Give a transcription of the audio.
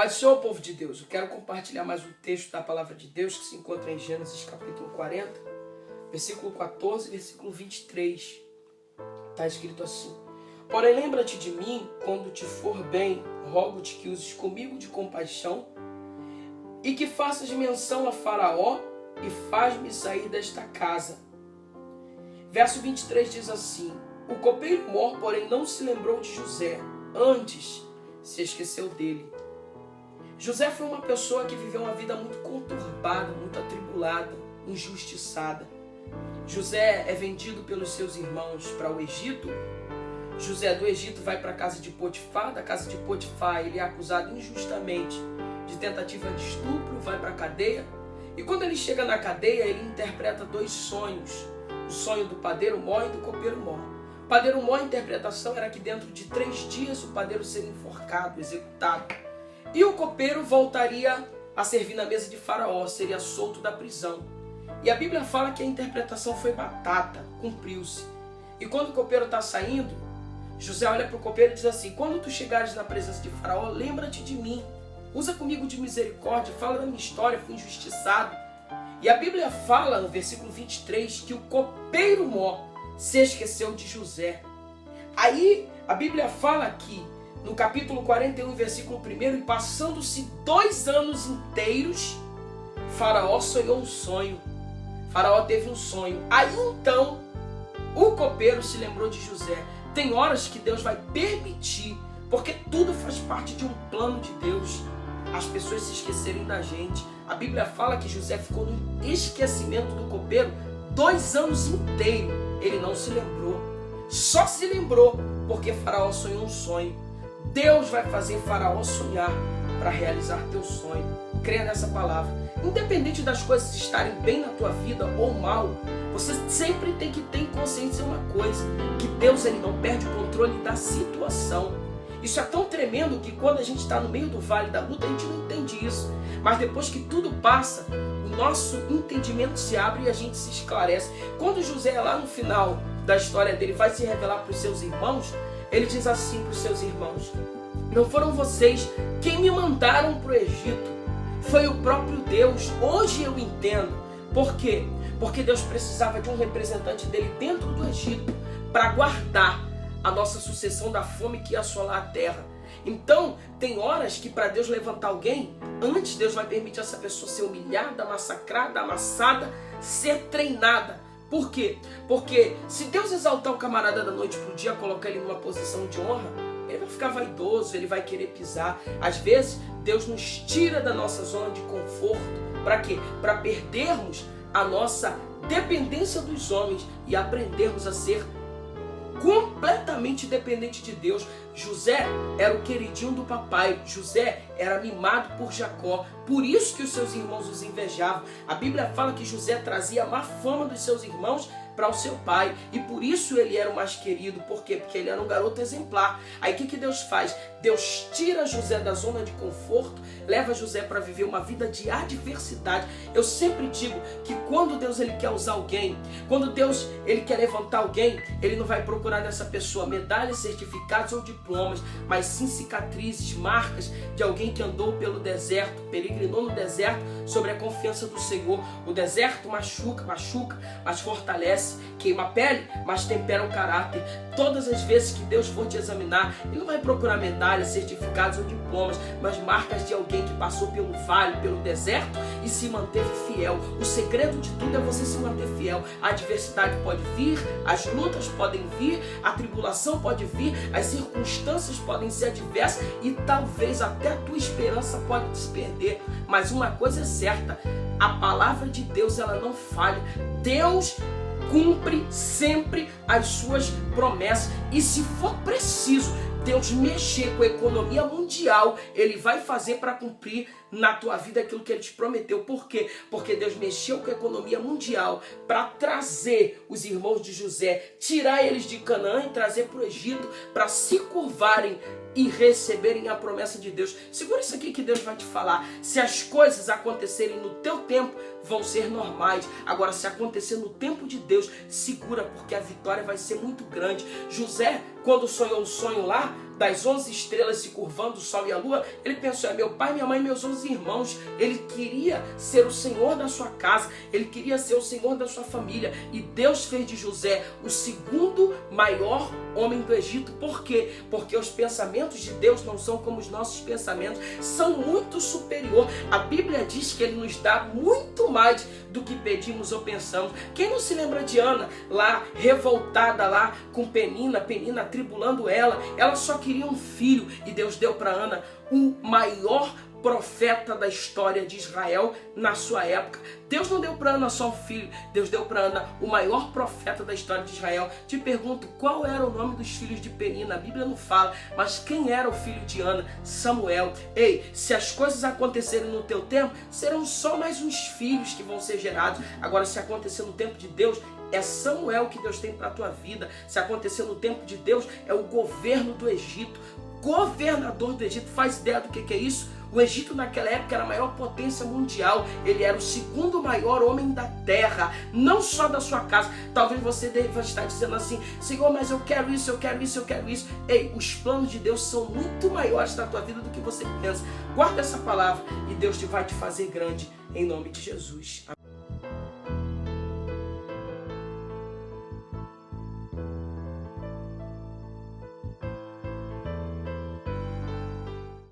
Paz do Senhor, povo de Deus. Eu quero compartilhar mais um texto da palavra de Deus que se encontra em Gênesis capítulo 40, versículo 14 e versículo 23. Está escrito assim: Porém, lembra-te de mim quando te for bem, rogo-te que uses comigo de compaixão e que faças menção a Faraó e faz-me sair desta casa. Verso 23 diz assim: O copeiro mor, porém, não se lembrou de José, antes se esqueceu dele. José foi uma pessoa que viveu uma vida muito conturbada, muito atribulada, injustiçada. José é vendido pelos seus irmãos para o Egito. José do Egito vai para a casa de Potifar. Da casa de Potifar ele é acusado injustamente de tentativa de estupro, vai para a cadeia. E quando ele chega na cadeia, ele interpreta dois sonhos. O sonho do padeiro mor e do copeiro mor. O padeiro mor, a interpretação era que dentro de 3 dias o padeiro seria enforcado, executado. E o copeiro voltaria a servir na mesa de Faraó, seria solto da prisão. E a Bíblia fala que a interpretação foi batata, cumpriu-se. E quando o copeiro está saindo, José olha para o copeiro e diz assim: quando tu chegares na presença de Faraó, lembra-te de mim. Usa comigo de misericórdia, fala da minha história, fui injustiçado. E a Bíblia fala no versículo 23 que o copeiro mor se esqueceu de José. Aí a Bíblia fala aqui, no capítulo 41, versículo 1, e passando-se 2 anos inteiros, Faraó sonhou um sonho. Faraó teve um sonho. Aí então, o copeiro se lembrou de José. Tem horas que Deus vai permitir, porque tudo faz parte de um plano de Deus, as pessoas se esquecerem da gente. A Bíblia fala que José ficou no esquecimento do copeiro 2 anos inteiros. Ele não se lembrou. Só se lembrou porque Faraó sonhou um sonho. Deus vai fazer Faraó sonhar para realizar teu sonho. Creia nessa palavra. Independente das coisas estarem bem na tua vida ou mal, você sempre tem que ter consciência de uma coisa: que Deus ele não perde o controle da situação. Isso é tão tremendo que quando a gente está no meio do vale da luta, a gente não entende isso. Mas depois que tudo passa, o nosso entendimento se abre e a gente se esclarece. Quando José, lá no final da história dele, vai se revelar para os seus irmãos, ele diz assim para os seus irmãos: não foram vocês quem me mandaram para o Egito, foi o próprio Deus. Hoje eu entendo. Por quê? Porque Deus precisava de um representante dele dentro do Egito para guardar a nossa sucessão da fome que ia assolar a terra. Então, tem horas que para Deus levantar alguém, antes Deus vai permitir essa pessoa ser humilhada, massacrada, amassada, ser treinada. Por quê? Porque se Deus exaltar o camarada da noite para o dia, colocar ele numa posição de honra, ele vai ficar vaidoso, ele vai querer pisar. Às vezes, Deus nos tira da nossa zona de conforto. Para quê? Para perdermos a nossa dependência dos homens e aprendermos a ser completamente dependente de Deus. José era o queridinho do papai. José era mimado por Jacó. Por isso que os seus irmãos os invejavam. A Bíblia fala que José trazia a má fama dos seus irmãos para o seu pai. E por isso ele era o mais querido. Por quê? Porque ele era um garoto exemplar. Aí o que Deus faz? Deus tira José da zona de conforto, leva José para viver uma vida de adversidade. Eu sempre digo que quando Deus ele quer usar alguém, quando Deus ele quer levantar alguém, ele não vai procurar nessa pessoa medalhas, certificados ou diplomas, mas sim cicatrizes, marcas de alguém que andou pelo deserto, peregrinou no deserto sobre a confiança do Senhor. O deserto machuca, mas fortalece, queima a pele, mas tempera o caráter. Todas as vezes que Deus for te examinar, ele não vai procurar medalhas, certificados ou diplomas, mas marcas de alguém que passou pelo vale, pelo deserto e se manteve fiel. O segredo de tudo é você se manter fiel. A adversidade pode vir, as lutas podem vir, a tribulação pode vir, as circunstâncias podem ser adversas e talvez até a tua esperança pode se perder. Mas uma coisa é certa: a palavra de Deus ela não falha. Deus cumpre sempre as suas promessas. E se for preciso Deus mexer com a economia mundial, Ele vai fazer para cumprir na tua vida aquilo que Ele te prometeu. Por quê? Porque Deus mexeu com a economia mundial para trazer os irmãos de José, tirar eles de Canaã e trazer para o Egito, para se curvarem e receberem a promessa de Deus. Segura isso aqui que Deus vai te falar. Se as coisas acontecerem no teu tempo, vão ser normais. Agora, se acontecer no tempo de Deus, segura, porque a vitória vai ser muito grande. José, quando sonhou um sonho lá, das 11 estrelas se curvando, o sol e a lua, ele pensou, é meu pai, minha mãe, meus 11 irmãos. Ele queria ser o senhor da sua casa, ele queria ser o senhor da sua família. E Deus fez de José o segundo maior homem do Egito. Por quê? Porque os pensamentos de Deus não são como os nossos pensamentos, são muito superior. A Bíblia diz que ele nos dá muito mais do que pedimos ou pensamos. Quem não se lembra de Ana, lá revoltada lá com Penina atribulando ela só queria um filho, e Deus deu para Ana o maior profeta da história de Israel na sua época. Deus não deu para Ana só um filho, Deus deu para Ana o maior profeta da história de Israel. Te pergunto, qual era o nome dos filhos de Penina? A Bíblia não fala, mas quem era o filho de Ana? Samuel. Ei, se as coisas acontecerem no teu tempo, serão só mais uns filhos que vão ser gerados. Agora, se acontecer no tempo de Deus, é Samuel que Deus tem para a tua vida. Se acontecer no tempo de Deus, é o governo do Egito. Governador do Egito. Faz ideia do que é isso? O Egito naquela época era a maior potência mundial. Ele era o segundo maior homem da terra, não só da sua casa. Talvez você deva estar dizendo assim, Senhor, mas eu quero isso, eu quero isso, eu quero isso. Ei, os planos de Deus são muito maiores na tua vida do que você pensa. Guarda essa palavra e Deus vai te fazer grande em nome de Jesus.